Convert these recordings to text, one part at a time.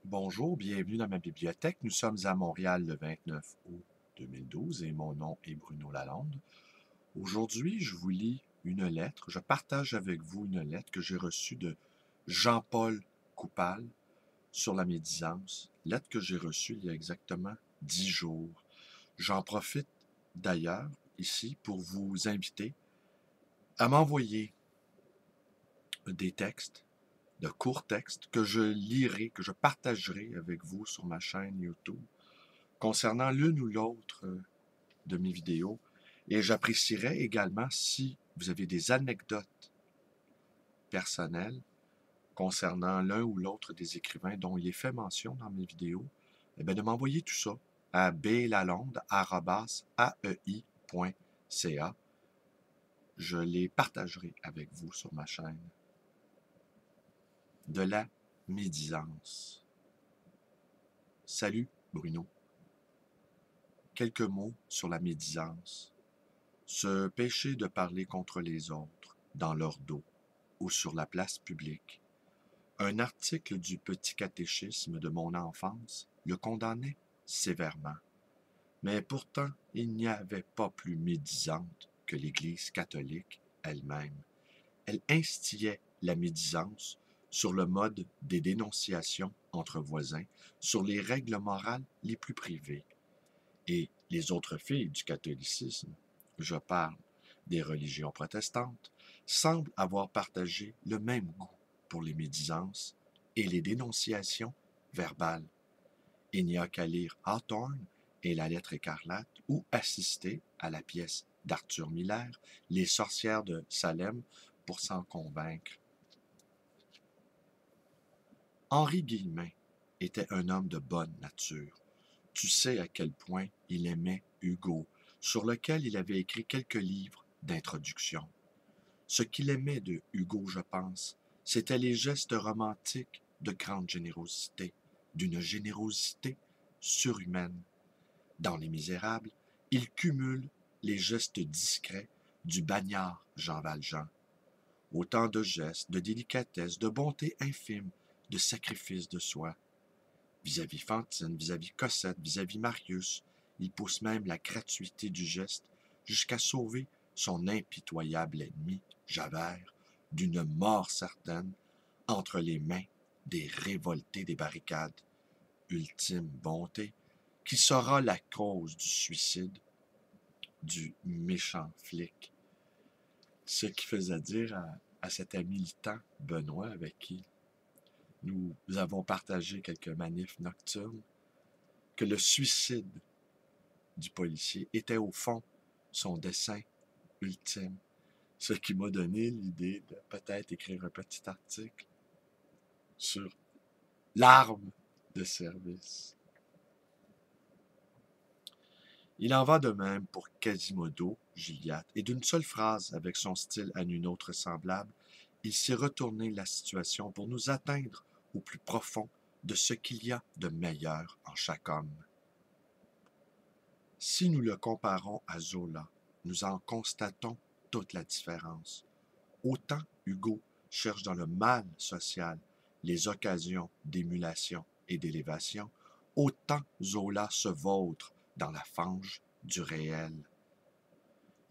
Bonjour, bienvenue dans ma bibliothèque. Nous sommes à Montréal le 29 août 2012 et mon nom est Bruno Lalonde. Aujourd'hui, je vous lis une lettre. Je partage avec vous une lettre que j'ai reçue de Jean-Paul Coupal sur la médisance. Lettre que j'ai reçue il y a exactement 10 jours. J'en profite d'ailleurs ici pour vous inviter à m'envoyer des textes, de courts textes que je lirai, que je partagerai avec vous sur ma chaîne YouTube concernant l'une ou l'autre de mes vidéos. Et j'apprécierais également si vous avez des anecdotes personnelles concernant l'un ou l'autre des écrivains dont il est fait mention dans mes vidéos, eh bien de m'envoyer tout ça à blalonde@ai.ca. Je les partagerai avec vous sur ma chaîne. De la médisance. Salut Bruno. Quelques mots sur la médisance. Ce péché de parler contre les autres, dans leur dos ou sur la place publique. Un article du Petit catéchisme de mon enfance le condamnait sévèrement. Mais pourtant, il n'y avait pas plus médisante que l'Église catholique elle-même. Elle instillait la médisance sur le mode des dénonciations entre voisins, sur les règles morales les plus privées. Et les autres filles du catholicisme, je parle des religions protestantes, semblent avoir partagé le même goût pour les médisances et les dénonciations verbales. Il n'y a qu'à lire Hawthorne et la lettre écarlate ou assister à la pièce d'Arthur Miller, Les sorcières de Salem, pour s'en convaincre. Henri Guillemin était un homme de bonne nature. Tu sais à quel point il aimait Hugo, sur lequel il avait écrit quelques livres d'introduction. Ce qu'il aimait de Hugo, je pense, c'était les gestes romantiques de grande générosité, d'une générosité surhumaine. Dans Les Misérables, il cumule les gestes discrets du bagnard Jean Valjean. Autant de gestes, de délicatesse, de bonté infime, de sacrifice de soi. Vis-à-vis Fantine, vis-à-vis Cosette, vis-à-vis Marius, il pousse même la gratuité du geste jusqu'à sauver son impitoyable ennemi, Javert, d'une mort certaine entre les mains des révoltés des barricades. Ultime bonté, qui sera la cause du suicide du méchant flic. Ce qui faisait dire à cet ami militant, Benoît, avec qui nous avons partagé quelques manifs nocturnes, que le suicide du policier était au fond son dessein ultime. Ce qui m'a donné l'idée de peut-être écrire un petit article sur l'arme de service. Il en va de même pour Quasimodo, Gilliatt, et d'une seule phrase, avec son style à nul autre semblable, il sait retourner la situation pour nous atteindre au plus profond de ce qu'il y a de meilleur en chaque homme. Si nous le comparons à Zola, nous en constatons toute la différence. Autant Hugo cherche dans le mal social les occasions d'émulation et d'élévation, autant Zola se vautre dans la fange du réel.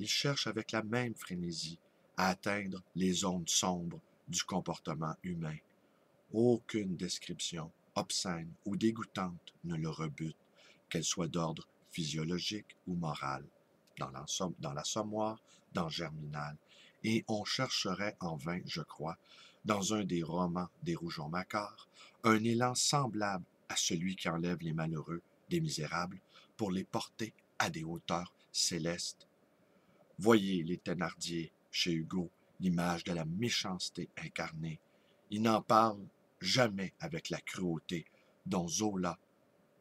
Il cherche avec la même frénésie à atteindre les zones sombres du comportement humain. Aucune description obscène ou dégoûtante ne le rebute, qu'elle soit d'ordre physiologique ou moral, dans l'Assommoir, dans Germinal, et on chercherait en vain, je crois, dans un des romans des Rougon-Macquart, un élan semblable à celui qui enlève les malheureux des Misérables pour les porter à des hauteurs célestes. Voyez les Thénardier chez Hugo, l'image de la méchanceté incarnée. Il n'en parle jamais avec la cruauté dont Zola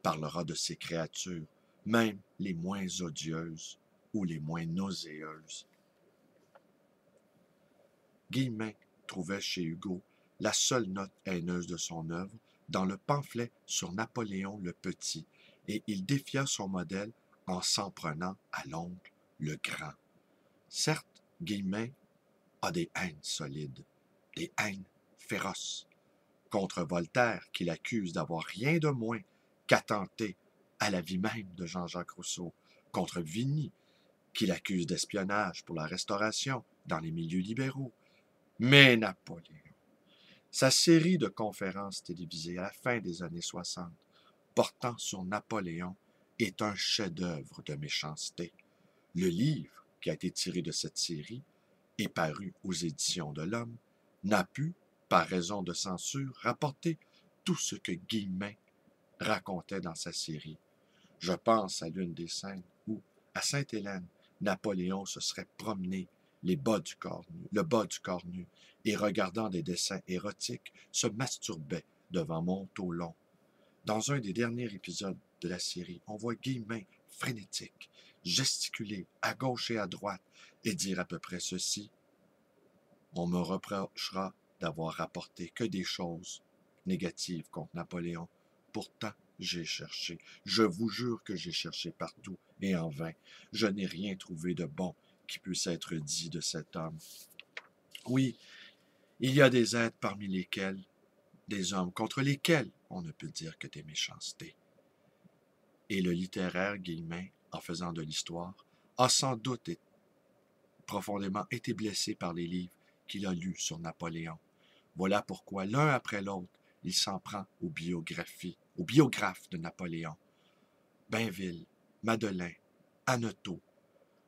parlera de ces créatures, même les moins odieuses ou les moins nauséeuses. Guillemin trouvait chez Hugo la seule note haineuse de son œuvre dans le pamphlet sur Napoléon le Petit, et il défia son modèle en s'en prenant à l'oncle le Grand. Certes, Guillemin a des haines solides, des haines féroces contre Voltaire, qu'il accuse d'avoir rien de moins qu'attenté à la vie même de Jean-Jacques Rousseau, contre Vigny, qu'il accuse d'espionnage pour la Restauration dans les milieux libéraux. Mais Napoléon, sa série de conférences télévisées à la fin des années 60, portant sur Napoléon, est un chef-d'œuvre de méchanceté. Le livre qui a été tiré de cette série et paru aux éditions de l'Homme n'a pu, par raison de censure, rapporter tout ce que Guillemin racontait dans sa série. Je pense à l'une des scènes où, à Sainte-Hélène, Napoléon se serait promené le bas du corps nu, et regardant des dessins érotiques, se masturbait devant Montholon. Dans un des derniers épisodes de la série, on voit Guillemin frénétique, gesticuler à gauche et à droite et dire à peu près ceci: on me reprochera d'avoir rapporté que des choses négatives contre Napoléon. Pourtant, j'ai cherché. Je vous jure que j'ai cherché partout, et en vain. Je n'ai rien trouvé de bon qui puisse être dit de cet homme. Oui, il y a des êtres parmi lesquels, des hommes contre lesquels on ne peut dire que des méchancetés. Et le littéraire Guillemin, en faisant de l'histoire, a sans doute profondément été blessé par les livres qu'il a lus sur Napoléon. Voilà pourquoi, l'un après l'autre, il s'en prend aux biographes de Napoléon. Bainville, Madeleine, Hanotaux.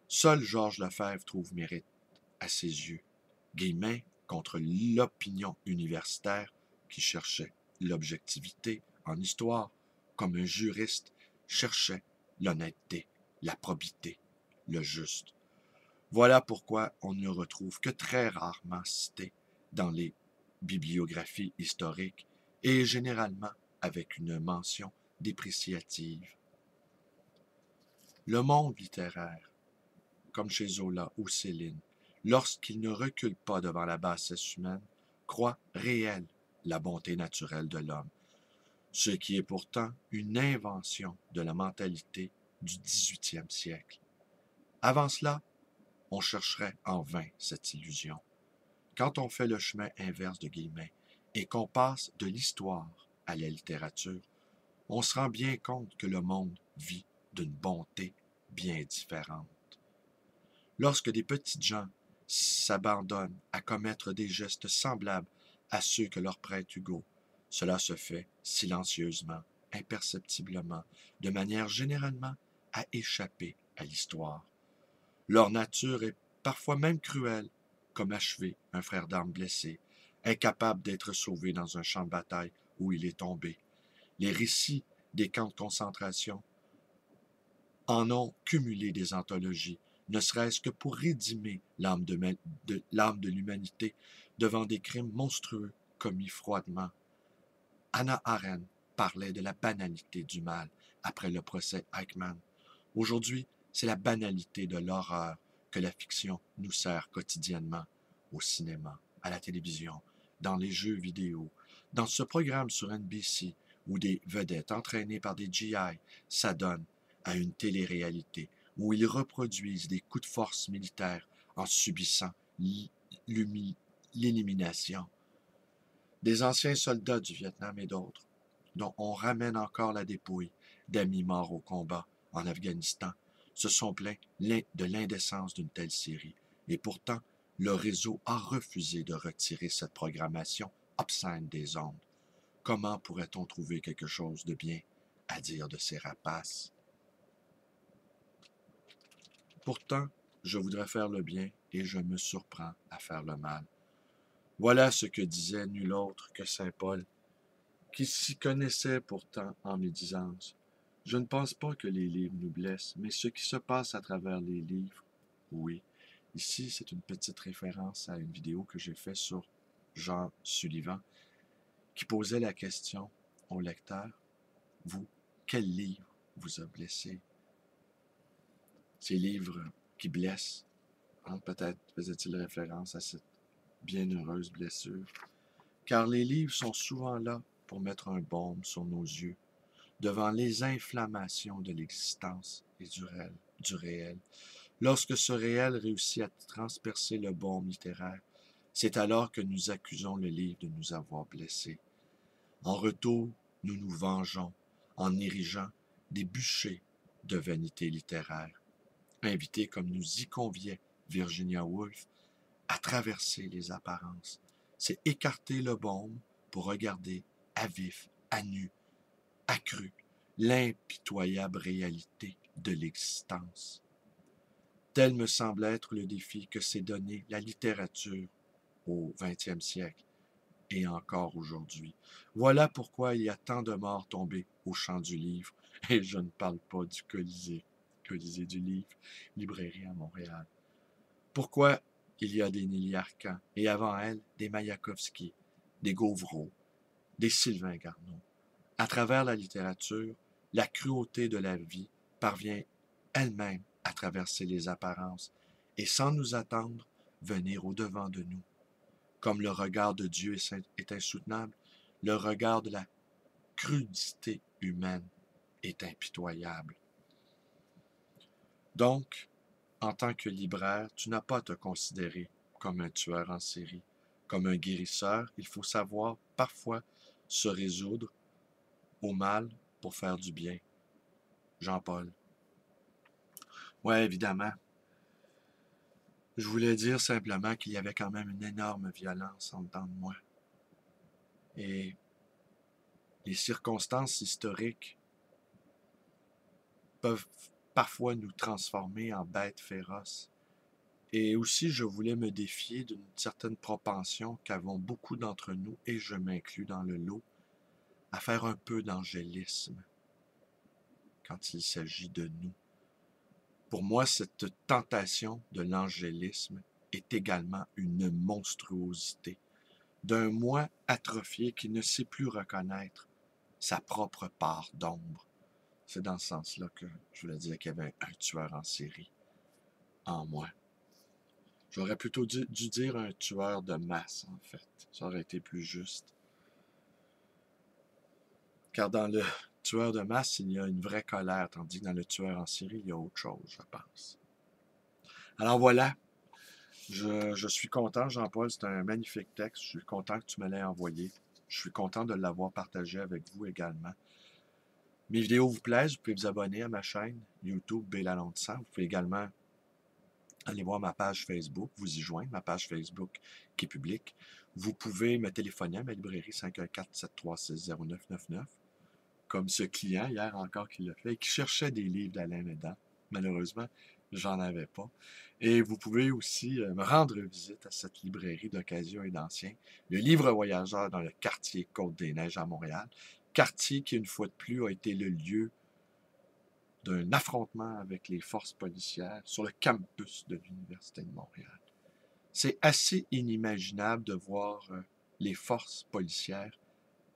Seul Georges Lefebvre trouve mérite à ses yeux. Guillemin contre l'opinion universitaire qui cherchait l'objectivité en histoire, comme un juriste cherchait l'honnêteté, la probité, le juste. Voilà pourquoi on ne retrouve que très rarement cité dans les bibliographies historiques et généralement avec une mention dépréciative. Le monde littéraire, comme chez Zola ou Céline, lorsqu'il ne recule pas devant la bassesse humaine, croit réelle la bonté naturelle de l'homme, ce qui est pourtant une invention de la mentalité du XVIIIe siècle. Avant cela, on chercherait en vain cette illusion. Quand on fait le chemin inverse de Guillemin et qu'on passe de l'histoire à la littérature, on se rend bien compte que le monde vit d'une bonté bien différente. Lorsque des petites gens s'abandonnent à commettre des gestes semblables à ceux que leur prête Hugo, cela se fait silencieusement, imperceptiblement, de manière généralement à échapper à l'histoire. Leur nature est parfois même cruelle, comme achever un frère d'armes blessé, incapable d'être sauvé dans un champ de bataille où il est tombé. Les récits des camps de concentration en ont cumulé des anthologies, ne serait-ce que pour rédimer l'âme de l'humanité devant des crimes monstrueux commis froidement. Hannah Arendt parlait de la banalité du mal après le procès Eichmann. Aujourd'hui, c'est la banalité de l'horreur que la fiction nous sert quotidiennement, au cinéma, à la télévision, dans les jeux vidéo, dans ce programme sur NBC où des vedettes entraînées par des GI s'adonnent à une télé-réalité, où ils reproduisent des coups de force militaires en subissant l'élimination. Des anciens soldats du Vietnam et d'autres, dont on ramène encore la dépouille d'amis morts au combat en Afghanistan, se sont plaints de l'indécence d'une telle série. Et pourtant, le réseau a refusé de retirer cette programmation obscène des ondes. Comment pourrait-on trouver quelque chose de bien à dire de ces rapaces? Pourtant, je voudrais faire le bien et je me surprends à faire le mal. Voilà ce que disait nul autre que saint Paul, qui s'y connaissait pourtant en médisance. Je ne pense pas que les livres nous blessent, mais ce qui se passe à travers les livres, oui. Ici, c'est une petite référence à une vidéo que j'ai faite sur Jean Sullivan, qui posait la question au lecteur: vous, quel livre vous a blessé? Ces livres qui blessent, hein, peut-être faisait-il référence à cette bienheureuse blessure. Car les livres sont souvent là pour mettre un baume sur nos yeux, devant les inflammations de l'existence et du réel. Lorsque ce réel réussit à transpercer le baume littéraire, c'est alors que nous accusons le livre de nous avoir blessés. En retour, nous nous vengeons en érigeant des bûchers de vanité littéraire. Invitée comme nous y conviait Virginia Woolf à traverser les apparences, c'est écarter le baume pour regarder à vif, à nu, accru, l'impitoyable réalité de l'existence. Tel me semble être le défi que s'est donné la littérature au XXe siècle et encore aujourd'hui. Voilà pourquoi il y a tant de morts tombées au champ du livre, et je ne parle pas du Colisée du livre, librairie à Montréal. Pourquoi il y a des Nelly Arcan, et avant elle, des Mayakovsky, des Gauvreau, des Sylvain Garneau. À travers la littérature, la cruauté de la vie parvient elle-même à traverser les apparences et sans nous attendre, venir au-devant de nous. Comme le regard de Dieu est insoutenable, le regard de la crudité humaine est impitoyable. Donc, en tant que libraire, tu n'as pas à te considérer comme un tueur en série. Comme un guérisseur, il faut savoir parfois se résoudre au mal pour faire du bien. Jean-Paul. Ouais, évidemment. Je voulais dire simplement qu'il y avait quand même une énorme violence en dedans de moi. Et les circonstances historiques peuvent parfois nous transformer en bêtes féroces. Et aussi, je voulais me défier d'une certaine propension qu'avons beaucoup d'entre nous, et je m'inclus dans le lot, à faire un peu d'angélisme quand il s'agit de nous. Pour moi, cette tentation de l'angélisme est également une monstruosité d'un moi atrophié qui ne sait plus reconnaître sa propre part d'ombre. C'est dans ce sens-là que je voulais dire qu'il y avait un tueur en série en moi. J'aurais plutôt dû dire un tueur de masse, en fait. Ça aurait été plus juste. Car dans le tueur de masse, il y a une vraie colère, tandis que dans le tueur en série, il y a autre chose, je pense. Alors voilà, je suis content, Jean-Paul, c'est un magnifique texte. Je suis content que tu me l'aies envoyé. Je suis content de l'avoir partagé avec vous également. Mes vidéos vous plaisent, vous pouvez vous abonner à ma chaîne YouTube Bélalonde 100. Vous pouvez également aller voir ma page Facebook, vous y joindre, ma page Facebook qui est publique. Vous pouvez me téléphoner à ma librairie 514-736-0999, comme ce client hier encore qui l'a fait, et qui cherchait des livres d'Alain Médan. Malheureusement, j'en avais pas. Et vous pouvez aussi me rendre visite à cette librairie d'occasion et d'ancien, le Livre Voyageur dans le quartier Côte-des-Neiges à Montréal, quartier qui, une fois de plus, a été le lieu d'un affrontement avec les forces policières sur le campus de l'Université de Montréal. C'est assez inimaginable de voir les forces policières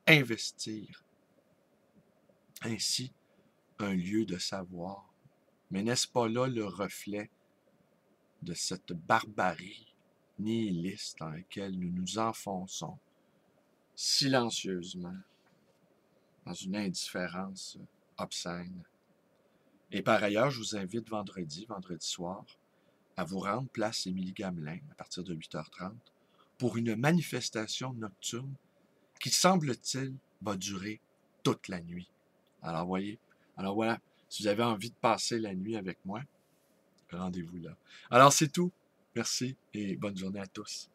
investir ainsi un lieu de savoir. Mais n'est-ce pas là le reflet de cette barbarie nihiliste dans laquelle nous nous enfonçons silencieusement dans une indifférence obscène? Et par ailleurs, je vous invite vendredi soir, à vous rendre place Émilie-Gamelin à partir de 8h30 pour une manifestation nocturne qui, semble-t-il, va durer toute la nuit. Alors, voyez, alors voilà, si vous avez envie de passer la nuit avec moi, rendez-vous là. Alors, c'est tout. Merci et bonne journée à tous.